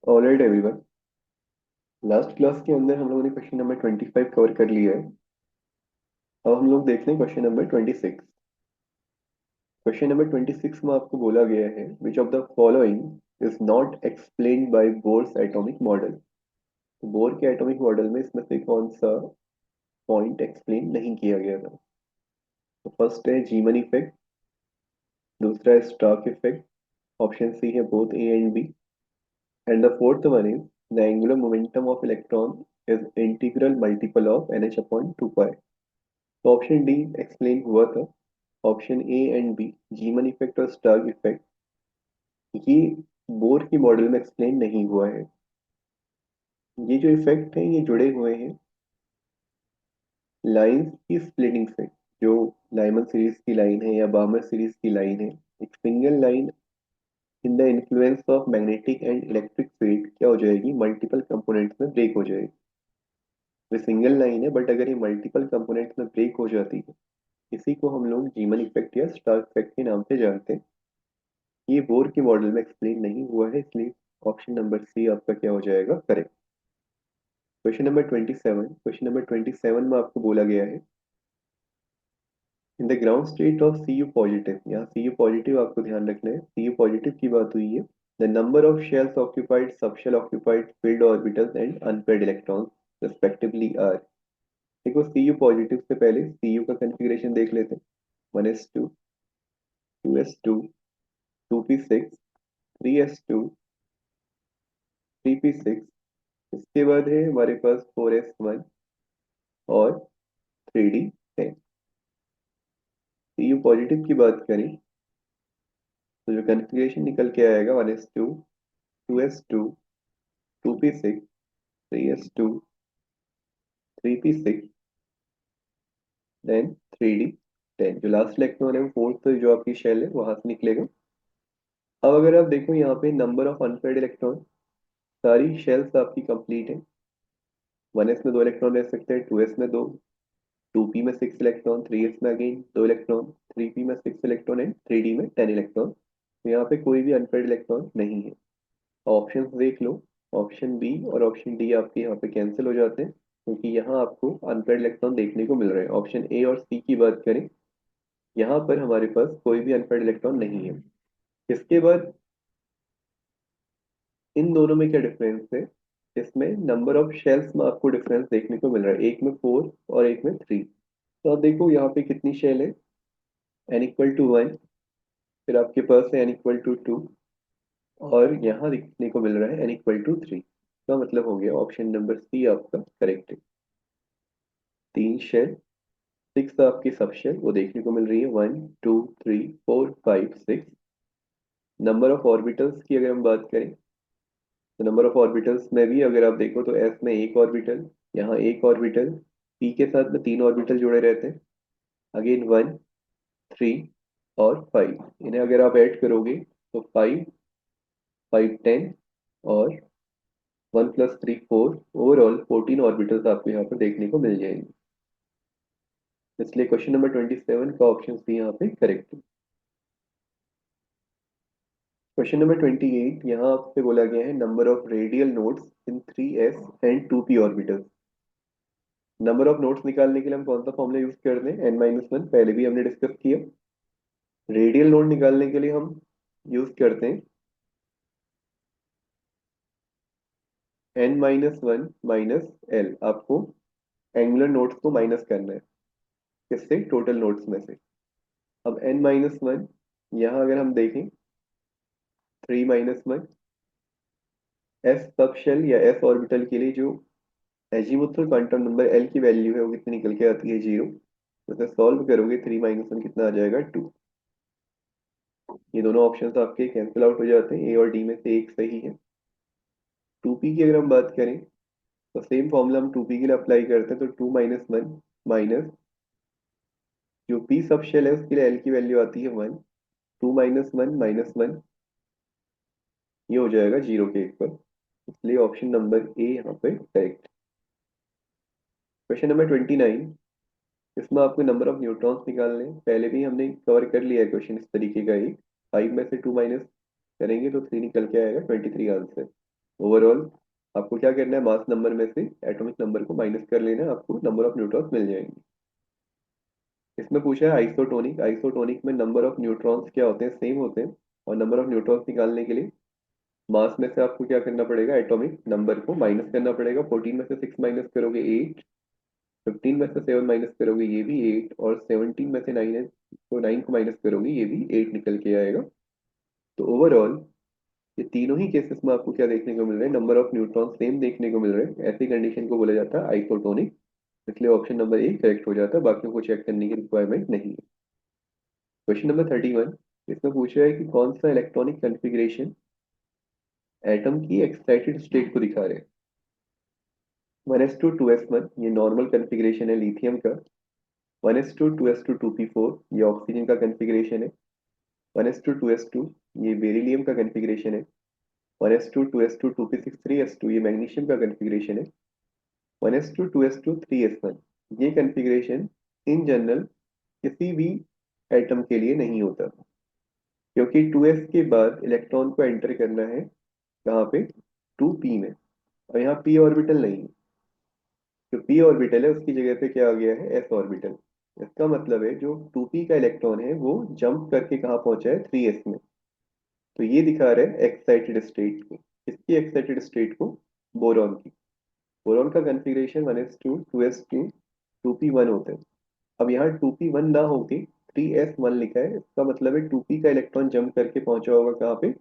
Alright everyone, last class के अंदर हम लोगों ने क्वेश्चन नंबर 25 कवर कर लिया है। अब हम लोग देखते हैं क्वेश्चन नंबर 26। क्वेश्चन नंबर 26 में आपको बोला गया है which of the following is not explained bye Bohr's atomic model. तो बोर के एटॉमिक मॉडल में इसमें से कौन सा पॉइंट एक्सप्लेन नहीं किया गया था? तो फर्स्ट है जीमन इफेक्ट, दूसरा है स्टार्क इफेक्ट, ऑप्शन सी है both A and B, and the fourth one is the angular momentum of electron is integral multiple of N H upon 2 pi. तो ऑप्शन डी एक्सप्लेन हुआ था। Option A and B, Zeeman effect और Stark effect, ये Bohr की model में explain नहीं हुआ है। ये जो इफेक्ट है ये जुड़े हुए हैं लाइंस की स्प्लिटिंग से। जो लाइमन सीरीज की लाइन है या बार्मर सीरीज की लाइन है, एक single line in the influence of magnetic and electric field क्या हो जाएगी, मल्टीपल कंपोनेंट्स में ब्रेक हो जाएगी। ये सिंगल लाइन है बट अगर ये मल्टीपल कंपोनेंट्स में ब्रेक हो जाती है, इसी को हम लोग जीमन इफेक्ट या स्टार्क इफेक्ट के नाम से जानते हैं। ये बोर के मॉडल में एक्सप्लेन नहीं हुआ है, इसलिए ऑप्शन नंबर सी आपका क्या हो जाएगा, करेक्ट। क्वेश्चन नंबर 27 में आपको बोला गया है in the ground state of C U positive. यहाँ सी यू पॉजिटिव आपको ध्यान रखना है, सी यू पॉजिटिव की बात हुई है। The number of shells occupied, subshell occupied, filled orbitals and unpaired electrons respectively are. देखो सी यू पॉजिटिव से पहले सी यू का कॉन्फ़िगरेशन देख लेते हैं। 1s2, 2s2, 2p6, 3s2, 3p6। इसके बाद है हमारे पास 4s1 और 3d10। सी यू पॉजिटिव की बात करें तो जो कॉन्फ़िगरेशन निकल के आएगा 1s2, 2s2, 2p6, 3s2, 3p6, then 3d10। जो लास्ट इलेक्ट्रॉन है वो फोर्थ जो आपकी शेल है वहां से निकलेगा। अब अगर आप देखो यहाँ पे नंबर ऑफ अनपेयर्ड इलेक्ट्रॉन, सारी शेल्स आपकी कंप्लीट है। 1s में 2 इलेक्ट्रॉन रह सकते हैं, 2s में 2, 2p में 6 इलेक्ट्रॉन, 3s में अगेन 2 इलेक्ट्रॉन, 3p में 6 इलेक्ट्रॉन एंड 3d में 10 इलेक्ट्रॉन। तो यहाँ पे कोई भी अनपेयर्ड इलेक्ट्रॉन नहीं है। ऑप्शन देख लो, ऑप्शन बी और ऑप्शन डी आपके यहाँ पे कैंसिल हो जाते हैं, क्योंकि यहाँ आपको अनपेयर्ड इलेक्ट्रॉन देखने को मिल रहे हैं। ऑप्शन ए और सी की बात करें, यहाँ पर हमारे पास कोई भी अनपेयर्ड इलेक्ट्रॉन नहीं है। इसके बाद इन दोनों में क्या डिफरेंस है, इसमें नंबर ऑफ शेल्स में आपको डिफरेंस देखने को मिल रहा है, एक में 4 और एक में 3। तो आप देखो यहाँ पे कितनी शेल है, n=1, फिर आपके पास है n=2, और यहाँ देखने को मिल रहा है n=3। का मतलब हो गया ऑप्शन नंबर सी आपका करेक्ट है। 3 शेल, 6 आपकी सब शेल वो देखने को मिल रही है, 1 2 3 4 5 6। नंबर ऑफ ऑर्बिटल्स की अगर हम बात करें तो नंबर ऑफ ऑर्बिटल्स में भी अगर आप देखो तो एस में एक ऑर्बिटल, यहाँ एक ऑर्बिटल, पी के साथ में 3 ऑर्बिटल जुड़े रहते हैं। अगेन 1 3 और 5, इन्हें अगर आप ऐड करोगे तो 5 5 10 और 1 + 3 4, ओवरऑल 14 ऑर्बिटल्स आपको यहाँ पर देखने को मिल जाएंगे। इसलिए क्वेश्चन नंबर 27 का ऑप्शन सी यहाँ पे करेक्ट है। क्वेश्चन नंबर 28, यहाँ आपसे बोला गया है number of radial nodes in 3s and 2p orbitals. Number of nodes निकालने के लिए हम कौन सा फॉर्मूला यूज करते हैं, n-1, पहले भी हमने डिस्कस किया। रेडियल नोड निकालने के लिए हम यूज करते हैं n-1 माइनस l। आपको एंगुलर नोड्स को माइनस करना है, किससे, टोटल नोड्स में से। अब n-1, यहाँ अगर हम देखें 3-1, s सब शेल या s ऑर्बिटल के लिए जो एजीमुथल क्वांटम नंबर l की वैल्यू है वो कितनी निकल के आती है, 0। तो इसे सॉल्व करोगे 3-1 कितना आ जाएगा, 2। ये दोनों ऑप्शंस आपके कैंसिल आउट हो जाते हैं, ए और डी में से एक सही है। 2p की अगर हम बात करें तो सेम फॉर्मूला हम 2p के लिए अप्लाई करते हैं, तो 2-1 माइनस जो p सब शेल है उसके लिए l की वैल्यू आती है 1, 2-1 - 1, ये हो जाएगा 0 के इक्वल। इसलिए ऑप्शन नंबर ए यहाँ पे करेक्ट। क्वेश्चन नंबर 29, इसमें आपको नंबर ऑफ न्यूट्रॉन्स निकालने हैं। पहले भी हमने कवर कर लिया है क्वेश्चन इस तरीके का ही। 5 में से 2 माइनस करेंगे तो 3 निकल के आएगा, 23 आंसर। ओवरऑल आपको क्या करना है, मास नंबर में से एटॉमिक नंबर को माइनस कर लेना है, आपको नंबर ऑफ न्यूट्रॉन्स मिल जाएंगे। इसमें पूछा है आइसोटोनिक, आइसोटोनिक में नंबर ऑफ न्यूट्रॉन्स क्या होते हैं, सेम होते हैं। और नंबर ऑफ न्यूट्रॉन्स निकालने के लिए मास में से आपको क्या करना पड़ेगा, एटॉमिक नंबर को माइनस करना पड़ेगा। 14 में से 6 माइनस करोगे 8, 15 में से 7 माइनस करोगे ये भी 8, और 17 में से 9 है तो 9 को माइनस करोगे ये भी 8 निकल के आएगा। तो ओवरऑल ये तीनों ही केसेस में आपको क्या देखने को मिल रहा है, नंबर ऑफ न्यूट्रॉन सेम देखने को मिल रहे हैं। ऐसी कंडीशन को बोला जाता है आइसोटोनिक। इसलिए ऑप्शन नंबर ए करेक्ट हो जाता है, बाकियों को चेक करने की रिक्वायरमेंट नहीं है। क्वेश्चन नंबर 31, इसमें पूछा है कि कौन सा इलेक्ट्रॉनिक कॉन्फ़िगरेशन एटम की एक्साइटेड स्टेट को दिखा रहे हैं। 1s2 2s1 ये नॉर्मल कॉन्फ़िगरेशन है लिथियम का। 1s2 2s2 2p4 ये ऑक्सीजन का कॉन्फ़िगरेशन है। 1s2 2s2 ये बेरिलियम का कॉन्फ़िगरेशन है। 1s2 2s2 2p6 3s2 ये मैग्नीशियम का कॉन्फ़िगरेशन है। 1s2 2s2 3s1 ये कॉन्फ़िगरेशन इन जनरल किसी भी एटम के लिए नहीं होता, क्योंकि 2s के बाद इलेक्ट्रॉन को एंटर करना है कहाँ पे, 2p में, और यहाँ p ऑर्बिटल नहीं है। जो p ऑर्बिटल है उसकी जगह पे क्या आ गया है, s ऑर्बिटल। इसका मतलब है जो 2p का इलेक्ट्रॉन है वो जंप करके कहाँ पहुंचा है, 3s में। तो ये दिखा रहा है एक्साइटेड स्टेट को। किसकी एक्साइटेड स्टेट को, बोरॉन की। बोरॉन का कॉन्फ़िगरेशन 1s2 2s2 2p1 होता है। अब यहाँ 2p1 ना होके 3s1 लिखा है, इसका मतलब है 2p का इलेक्ट्रॉन जंप करके पहुंचा होगा कहाँ पे,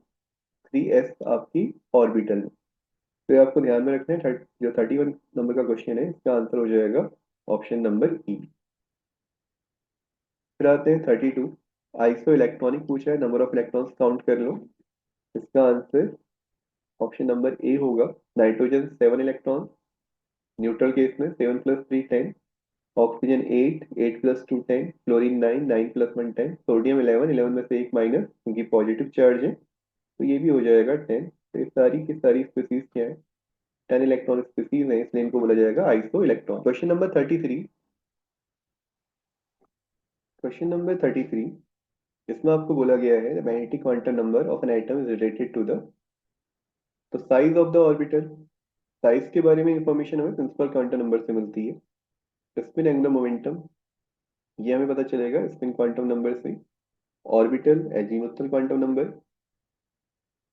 3s आपकी ऑर्बिटल में। तो ये आपको ध्यान में रखना है। जो 31 नंबर का क्वेश्चन है इसका आंसर हो जाएगा ऑप्शन नंबर ई। फिर आते हैं 32, आइसो इलेक्ट्रॉनिक पूछा है, नंबर ऑफ इलेक्ट्रॉन्स काउंट कर लो। इसका आंसर ऑप्शन नंबर ए होगा। नाइट्रोजन 7 इलेक्ट्रॉन, न्यूट्रल केस में 7 + 3 10, ऑक्सीजन 8 8 + 2 10, क्लोरीन 9 9 + 1 10, सोडियम 11 11 में से एक माइनस क्योंकि पॉजिटिव चार्ज है, तो ये भी हो जाएगा 10। तो ये सारी की सारी स्पीसीज क्या है, 10 इलेक्ट्रॉन स्पीसीज है, इसलिए इनको बोला जाएगा आइसो इलेक्ट्रॉन। क्वेश्चन नंबर 33, इसमें आपको बोला गया है magnetic quantum number of an atom is related to the, तो size of the orbital, size के बारे में इंफॉर्मेशन हमें प्रिंसिपल क्वांटम नंबर से मिलती है। स्पिन एंगुलर मोमेंटम ये हमें पता चलेगा स्पिन क्वांटम नंबर से। Orbital azimuthal quantum number.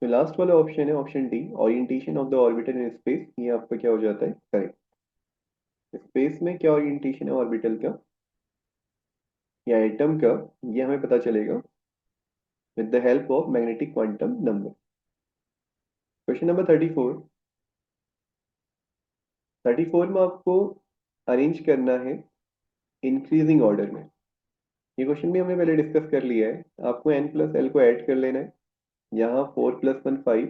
तो लास्ट वाला ऑप्शन है option D, orientation of the orbital in space, ये आपका क्या हो जाता है, करेक्ट। स्पेस में क्या ओरिएंटेशन है ऑर्बिटल का या एटम का, ये हमें पता चलेगा with the help of magnetic quantum number. Question number 34 में आपको अरेंज करना है इंक्रीजिंग ऑर्डर में। ये क्वेश्चन भी हमने पहले डिस्कस कर लिया है। आपको n+l को ऐड कर लेना है। यहाँ 4 + 1 5,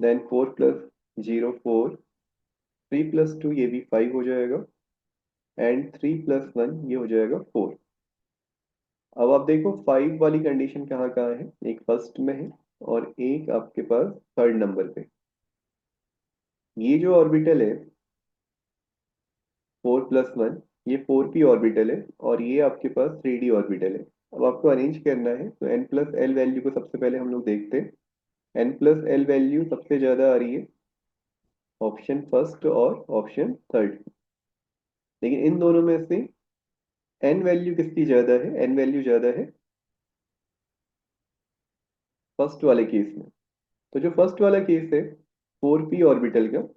देन 4 + 0 4, 3 + 2 ये भी 5 हो जाएगा, एंड 3 + 1 ये हो जाएगा 4। अब आप देखो 5 वाली कंडीशन कहाँ कहाँ है, एक फर्स्ट में है और एक आपके पास थर्ड नंबर पे। ये जो ऑर्बिटल है 4 + 1, ये 4p ऑर्बिटल है, और ये आपके पास 3d ऑर्बिटल है। अब आपको अरेंज करना है, तो n+l वैल्यू को सबसे पहले हम लोग देखते हैं। n+l वैल्यू सबसे ज्यादा आ रही है ऑप्शन फर्स्ट और ऑप्शन थर्ड, लेकिन इन दोनों में से n वैल्यू किसकी ज्यादा है, n वैल्यू ज्यादा है फर्स्ट वाले केस में। तो जो फर्स्ट वाला केस है 4p ऑर्बिटल का,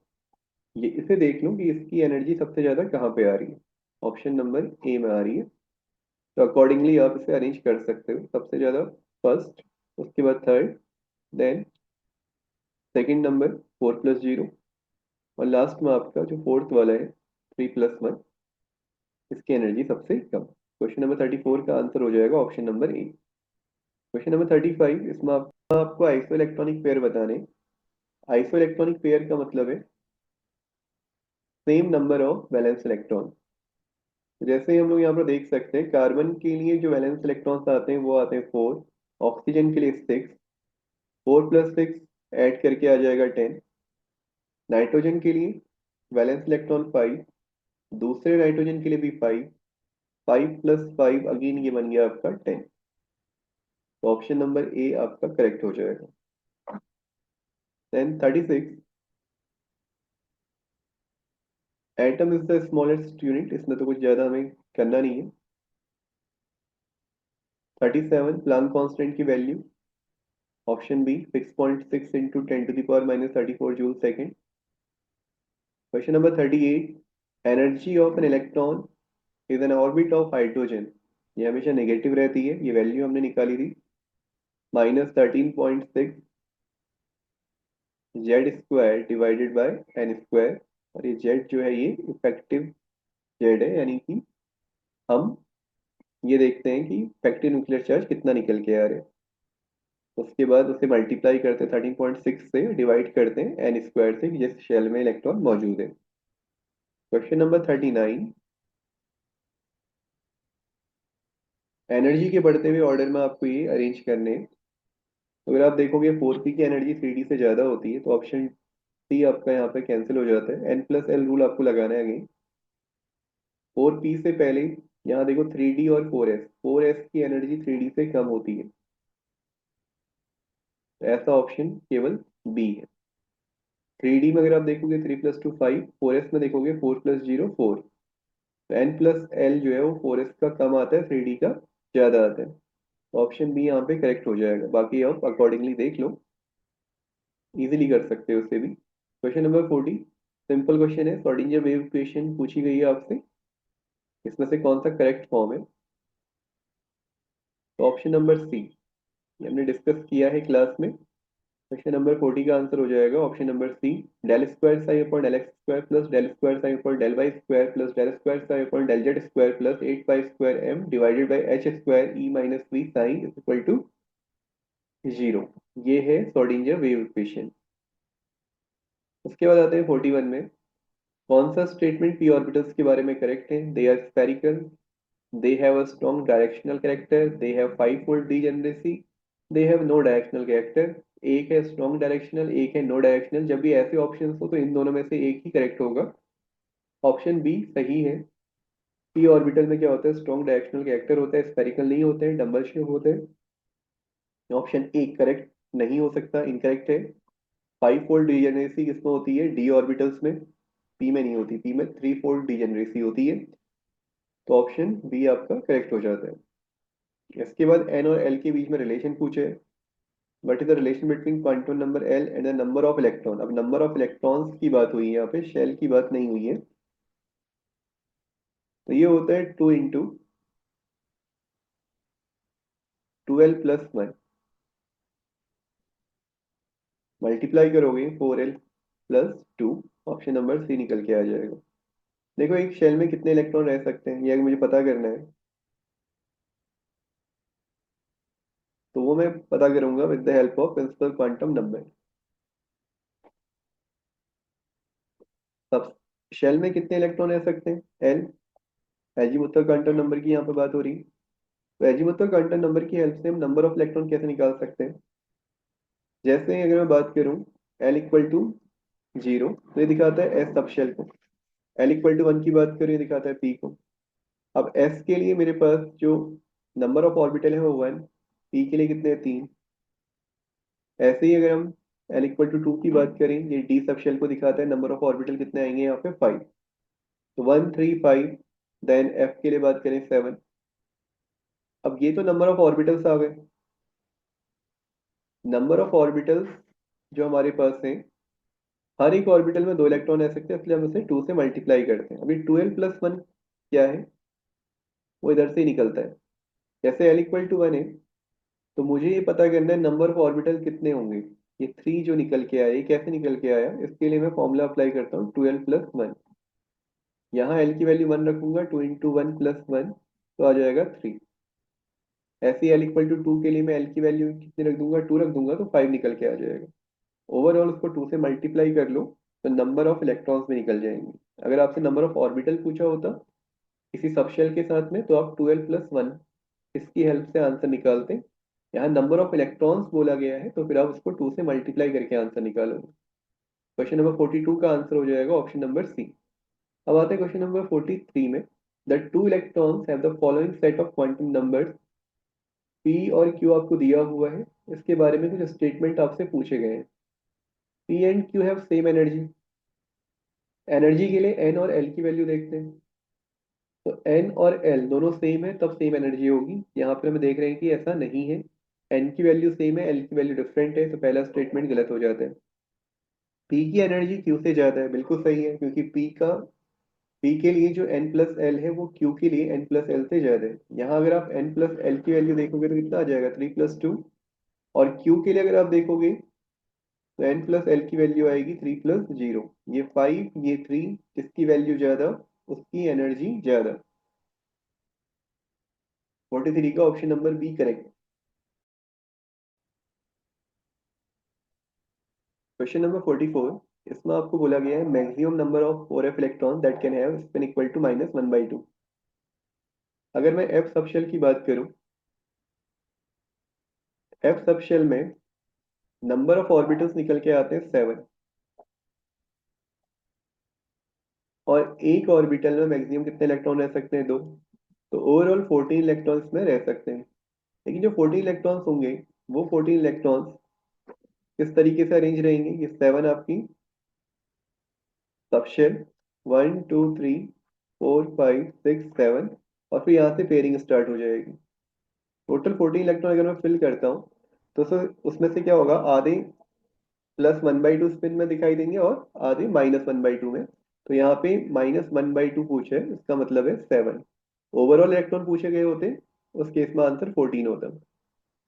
ये इसे देख लो कि इसकी एनर्जी सबसे ज्यादा कहाँ पे आ रही है, ऑप्शन नंबर ए में आ रही है। तो अकॉर्डिंगली आप इसे अरेंज कर सकते हो, सबसे ज्यादा फर्स्ट, उसके बाद थर्ड, देन सेकंड नंबर 4 + 0, और लास्ट में आपका जो फोर्थ वाला है 3 + 1, इसकी एनर्जी सबसे कम। क्वेश्चन नंबर 34 का आंसर हो जाएगा option number A. Question number 35, इसमें आपको आइसो इलेक्ट्रॉनिक पेयर बताने। आइसो इलेक्ट्रॉनिक पेयर का मतलब है same number of valence electron. जैसे ही हम लोग यहाँ पर देख सकते हैं, कार्बन के लिए जो वैलेंस इलेक्ट्रॉन्स आते हैं वो आते हैं 4, ऑक्सीजन के लिए 6, 4 + 6 ऐड करके आ जाएगा 10। नाइट्रोजन के लिए वैलेंस इलेक्ट्रॉन 5, दूसरे नाइट्रोजन के लिए भी 5, 5 + 5 अगेन ये बन गया आपका 10। तो ऑप्शन नंबर ए आपका करेक्ट हो जाएगा। Then 36, atom is the smallest unit, इसमें तो कुछ ज्यादा हमें करना नहीं है। 37, प्लांक कांस्टेंट की value, option B 6.6 into 10⁻⁻34 joule second. Question number 38, energy of an electron is in orbit of hydrogen, ये हमेशा नेगेटिव रहती है, ये वैल्यू हमने निकाली थी, -13.6 Z square divided by N square. और ये जेड जो है ये इफेक्टिव जेड है, यानी कि हम ये देखते हैं कि इफेक्टिव न्यूक्लियर चार्ज कितना निकल के आ रहा है। उसके बाद उसे मल्टीप्लाई करते हैं 13.6 से, डिवाइड करते हैं एन स्क्वायर से, जिस शेल में इलेक्ट्रॉन मौजूद है। क्वेश्चन नंबर 39, एनर्जी के बढ़ते हुए ऑर्डर में आपको ये अरेंज करने हैं। तो अगर आप देखोगे 4p की एनर्जी 3d से ज्यादा होती है, तो ऑप्शन सी आपका यहाँ पे कैंसिल हो जाता है, n+l रूल आपको लगाना है अगेन। 4p से पहले यहाँ देखो 3d और 4s की एनर्जी 3d से कम होती है, तो ऐसा ऑप्शन केवल बी है। 3d में अगर आप देखोगे 3+2 5, 4s में देखोगे 4+0 4, तो n+l जो है वो 4s का कम आता है, 3d का ज्यादा आता है, तो ऑप्शन बी यहाँ पे करेक्ट हो जाएगा। बाकी आप अकॉर्डिंगली देख लो, इजीली कर सकते हो उसे भी। क्वेश्चन नंबर 40, सिंपल क्वेश्चन है, श्रोडिंगर वेव इक्वेशन पूछी गई है आपसे, इसमें से कौन सा करेक्ट फॉर्म है? तो ऑप्शन नंबर सी, हमने डिस्कस किया है क्लास में। क्वेश्चन नंबर 40 का आंसर हो जाएगा option number C, del square psi upon del X square plus del square psi upon del Y square plus del square psi upon del Z square plus 8 pi square M divided by H square E minus V psi is equal to 0। ये है Schrodinger wave equation. उसके बाद आते हैं 41 में, कौन सा statement P orbitals के बारे में करेक्ट है? They are spherical, they have a strong directional character, they have five-fold degeneracy, they have no directional character। एक है स्ट्रॉन्ग डायरेक्शनल, एक है नो डायरेक्शनल, जब भी ऐसे ऑप्शंस हो तो इन दोनों में से एक ही करेक्ट होगा। ऑप्शन बी सही है। पी ऑर्बिटल में क्या होता है? स्ट्रॉन्ग डायरेक्शनल कैरेक्टर होता है, स्फेरिकल नहीं होते हैं, डबल शेप होते हैं। ऑप्शन ए करेक्ट नहीं हो सकता, इनकरेक्ट है। फाइव फोल्ड डिजेनरेसी किसमें होती है? डी ऑर्बिटल्स में, पी में नहीं होती, पी में थ्री फोल्ड डिजेनरेसी होती है, तो ऑप्शन बी आपका करेक्ट हो जाता है। इसके बाद एन और एल के बीच में रिलेशन पूछे, what is the relation between quantum number L and the number of electron. अब नंबर ऑफ इलेक्ट्रॉन्स की बात हुई है यहाँ पे, शेल की बात नहीं हुई है, तो ये होता है 2 × 12 + 1, मल्टीप्लाई करोगे 4l + 2, ऑप्शन नंबर सी निकल के आ जाएगा। देखो एक शेल में कितने इलेक्ट्रॉन रह सकते हैं ये मुझे पता करना है, तो वो मैं पता करूंगा with the help of principal quantum number. Subshell में कितने इलेक्ट्रॉन रह सकते हैं? एल, एजीमुथल क्वांटम नंबर की यहाँ पे बात हो रही है, तो एजीमुथल क्वांटम नंबर की हेल्प से हम नंबर ऑफ इलेक्ट्रॉन कैसे निकाल सकते हैं? जैसे अगर मैं बात करूं l = 0, तो ये दिखाता है एस सब शेल को। l = 1 की बात करें, ये दिखाता है पी को। अब एस के लिए मेरे पास जो नंबर ऑफ ऑर्बिटल है वो 1, पी के लिए कितने हैं? 3। ऐसे ही अगर हम l = 2 की बात करें, ये डी सब शेल को दिखाता है, नंबर ऑफ ऑर्बिटल कितने आएंगे यहाँ पे? 5। तो 1 3 5। देन एफ के लिए बात करें 7। अब ये तो नंबर ऑफ ऑर्बिटल्स आ गए। नंबर ऑफ ऑर्बिटल्स जो हमारे पास है, हर एक ऑर्बिटल में 2 इलेक्ट्रॉन रह सकते हैं, इसलिए हम इसे 2 से मल्टीप्लाई करते हैं। अभी 12+1 क्या है? वो इधर से ही निकलता है। जैसे l = 1 है, तो मुझे ये पता करना है नंबर ऑफ ऑर्बिटल कितने होंगे। ये 3 जो निकल के आया, ये कैसे निकल के आया? इसके लिए मैं फॉर्मूला अप्लाई करता हूँ 12+1। यहाँ l की वैल्यू 1 रखूंगा, 2 × 1 + 1, तो आ जाएगा 3। ऐसे ही l = 2 के लिए मैं l की वैल्यू कितनी रख दूंगा? 2 रख दूंगा, तो 5 निकल के आ जाएगा। ओवरऑल उसको 2 से मल्टीप्लाई कर लो, तो नंबर ऑफ इलेक्ट्रॉन्स में निकल जाएंगे। अगर आपसे नंबर ऑफ ऑर्बिटल पूछा होता किसी सबशेल के साथ में, तो आप 12+1 इसकी हेल्प से आंसर निकालते। यहाँ नंबर ऑफ इलेक्ट्रॉन्स बोला गया है, तो फिर आप उसको 2 से मल्टीप्लाई करके आंसर निकालोगे। क्वेश्चन नंबर 42 का आंसर हो जाएगा ऑप्शन नंबर सी। अब आते हैं क्वेश्चन नंबर 43 में, the two electrons have the following set of quantum numbers. P और क्यू आपको दिया हुआ है, इसके बारे में कुछ स्टेटमेंट आपसे पूछे गए हैं। P and Q have same energy. Energy के लिए एन और एल की वैल्यू देखते हैं। तो एन और एल दोनों सेम है तब सेम एनर्जी होगी। यहाँ पे हम देख रहे हैं कि ऐसा नहीं है। एन की वैल्यू सेम है, एल की वैल्यू डिफरेंट है, तो पहला स्टेटमेंट गलत हो जाता है। पी की एनर्जी क्यू से ज्यादा है, बिल्कुल सही है, क्योंकि पी के लिए जो एन प्लस एल है वो क्यू के लिए एन प्लस एल से ज्यादा है। यहाँ अगर आप एन प्लस एल की वैल्यू देखोगे तो कितना आ जाएगा, 3+2। और क्यू के लिए अगर आप देखोगे तो एन प्लस एल की वैल्यू आएगी 3+0। ये 5, ये 3, जिसकी वैल्यू ज्यादा उसकी एनर्जी ज्यादा। 43 का option number B correct. Question number 44, इसमें आपको बोला गया है maximum number of 4f electron that can have spin equal to -1/2। अगर मैं एफ सबशेल की बात करूं, एफ सबशेल में नंबर ऑफ ऑर्बिटल्स निकल के आते हैं 7। और एक ऑर्बिटल में मैक्सिमम कितने इलेक्ट्रॉन रह सकते हैं, 2। तो ओवरऑल 14 इलेक्ट्रॉन्स में रह सकते हैं। लेकिन जो 14 इलेक्ट्रॉन्स होंगे वो 14 इलेक्ट्रॉन्स किस तरीके से अरेंज रहेंगे, ये 7 आपकी सबशेल, 1 2 3 4 5 6 7, और फिर यहाँ से पेयरिंग स्टार्ट हो जाएगी। टोटल 14 इलेक्ट्रॉन अगर मैं फिल करता हूँ तो उसमें से क्या होगा, आधे +1/2 स्पिन में दिखाई देंगे और आधे -1/2 में। तो यहाँ पे -1/2 पूछे, इसका मतलब है 7 ओवरऑल इलेक्ट्रॉन पूछे गए होते। उस केस में आंसर 14 होता।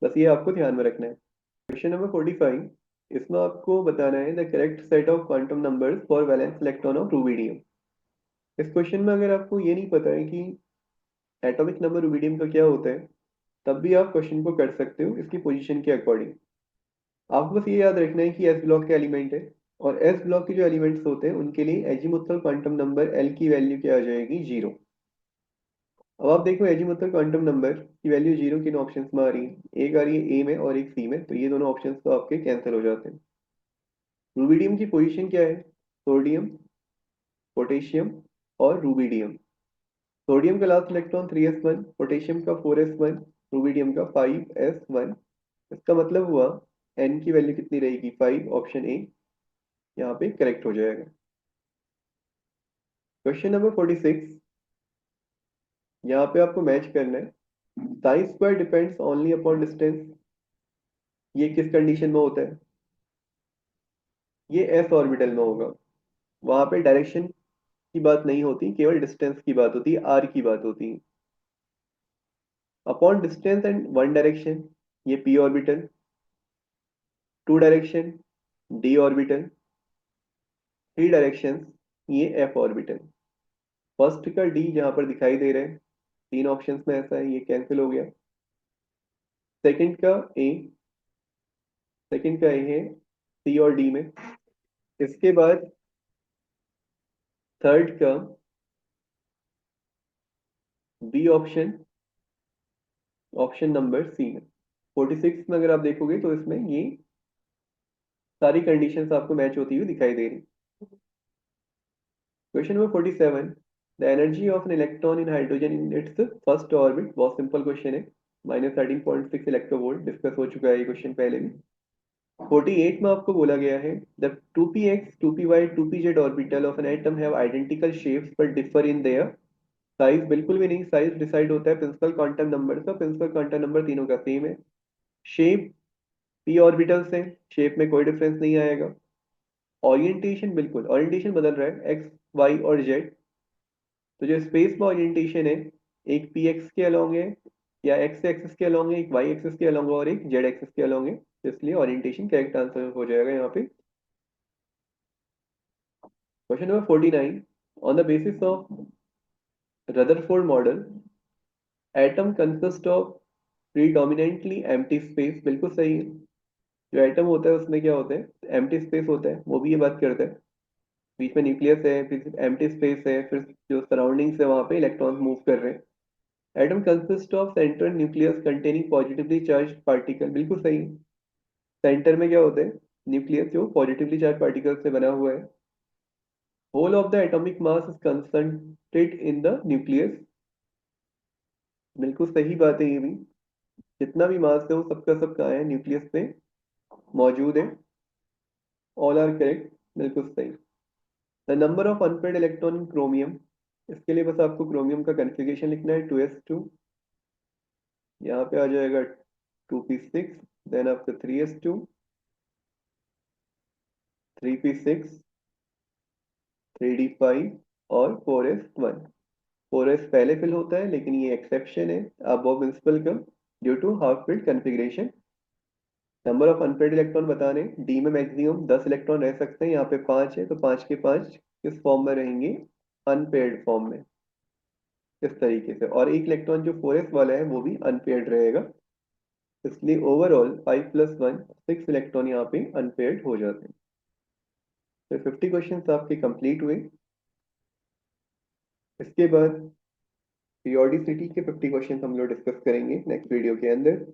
बस ये आपको ध्यान में रखना है। क्वेश्चन नंबर 45, इसमें आपको बताना है the correct set of quantum numbers for valence electron of rubidium. इस क्वेश्चन में अगर आपको ये नहीं पता है कि एटॉमिक नंबर रूबिडियम का क्या होता है, तब भी आप क्वेश्चन को कर सकते हो इसकी पोजीशन के अकॉर्डिंग। आपको बस ये याद रखना है कि एस ब्लॉक के एलिमेंट है, और एस ब्लॉक के जो एलिमेंट्स होते हैं उनके लिए एजीमुथल क्वांटम नंबर एल की वैल्यू क्या आ जाएगी, 0। अब आप देखो एजीमुथल क्वांटम नंबर की वैल्यू 0 किन ऑप्शंस में आ रही है, एक आ रही है ए में और एक सी में, तो ये दोनों ऑप्शंस तो आपके कैंसिल हो जाते हैं। रूबिडियम की पोजीशन क्या है, सोडियम, पोटेशियम और रूबिडियम। सोडियम का लास्ट इलेक्ट्रॉन 3s1, पोटेशियम का 4s1, रूबिडियम का 5s1। इसका मतलब हुआ एन की वैल्यू कितनी रहेगी, 5, ऑप्शन ए यहाँ पे करेक्ट हो जाएगा। क्वेश्चन नंबर 46, यहाँ पे आपको मैच करना है size square depends only upon distance. ये किस कंडीशन में होता है, ये एस ऑर्बिटल में होगा। वहां पे डायरेक्शन की बात नहीं होती, केवल डिस्टेंस की बात होती है, आर की बात होती है। Upon distance and one direction, ये P orbital. Two direction, D orbital. Three direction, ये एफ ऑर्बिटल। फर्स्ट का डी जहां पर दिखाई दे रहा है, तीन ऑप्शंस में ऐसा है, ये कैंसिल हो गया। सेकंड का ए, सेकंड का ए है सी और डी में। इसके बाद थर्ड का B option, option number C में। 46 में अगर आप देखोगे तो इसमें ये सारी कंडीशंस आपको मैच होती हुई दिखाई दे रही। Question number 47, the energy of an electron in hydrogen in its first orbit. बहुत सिंपल क्वेश्चन है, -13.6 इलेक्ट्रोवोल्ट। डिस्कस हो चुका है ये क्वेश्चन पहले भी। 48 में आपको बोला गया है the 2px 2py 2pz orbital of an atom have identical shapes but differ in their size. बिल्कुल भी नहीं, साइज डिसाइड होता है प्रिंसिपल क्वांटम नंबर से। प्रिंसिपल क्वांटम नंबर तीनों का सेम है। शेप पी ऑर्बिटल से, शेप में कोई डिफरेंस नहीं आएगा। ओरिएंटेशन, बिल्कुल ओरिएंटेशन बदल रहा है, एक्स वाई और जेड। तो जो स्पेस में ओरिएंटेशन है, एक पी एक्स के अलोंग है, या एक्स एक्सिस के अलोंग है, एक वाई एक्सिस के अलोंग है, और एक जेड एक्सिस के अलोंग है। तो इसलिए ओरिएंटेशन करेक्ट आंसर हो जाएगा यहाँ पे। Question number 49, on the basis of Rutherford model atom consist of predominantly empty space. बिल्कुल सही है। जो एटम होता है उसमें क्या होता है, एम्प्टी स्पेस होता है, वो भी ये बात करता है। बीच में न्यूक्लियस है, फिर एम्प्टी स्पेस है, फिर जो सराउंडिंग्स है वहां पे इलेक्ट्रॉन मूव कर रहे हैं। Atom consist of central nucleus containing positively charge particle. बिल्कुल सही है। सेंटर में क्या होता है, न्यूक्लियस जो पॉजिटिवली चार्ज पार्टिकल से बना हुआ है। Whole of the atomic mass is concentrated in the nucleus. बिल्कुल सही बात है ये भी। जितना भी मास है वो सबका सब कहाँ है, न्यूक्लियस पे मौजूद है। ऑल आर करेक्ट, बिल्कुल सही। The number of unpaired electron in chromium, इसके लिए बस आपको क्रोमियम का कन्फिग्रेशन लिखना है 2s2, यहाँ पे आ जाएगा 2p6, देन आपका 3s2, 3p6, 3d5 और 4s1। 4s पहले फिल होता है लेकिन ये एक्सेप्शन है, above principal come due to half filled configuration. Number of unpaired electron बताने, डी में मैक्सिमम 10 इलेक्ट्रॉन रह सकते हैं, यहाँ पे 5 है तो 5 के 5 किस फॉर्म में रहेंगे, अनपेड फॉर्म में, इस तरीके से। और एक इलेक्ट्रॉन जो 4s वाला है वो भी अनपेड रहेगा, इसलिए ओवरऑल 5+1 6 इलेक्ट्रॉन यहाँ पे अनपेड हो जाते हैं। तो 50 क्वेश्चन आपके कंप्लीट हुए। इसके बाद पीरियोडिसिटी के 50 क्वेश्चन हम लोग डिस्कस करेंगे नेक्स्ट वीडियो के अंदर।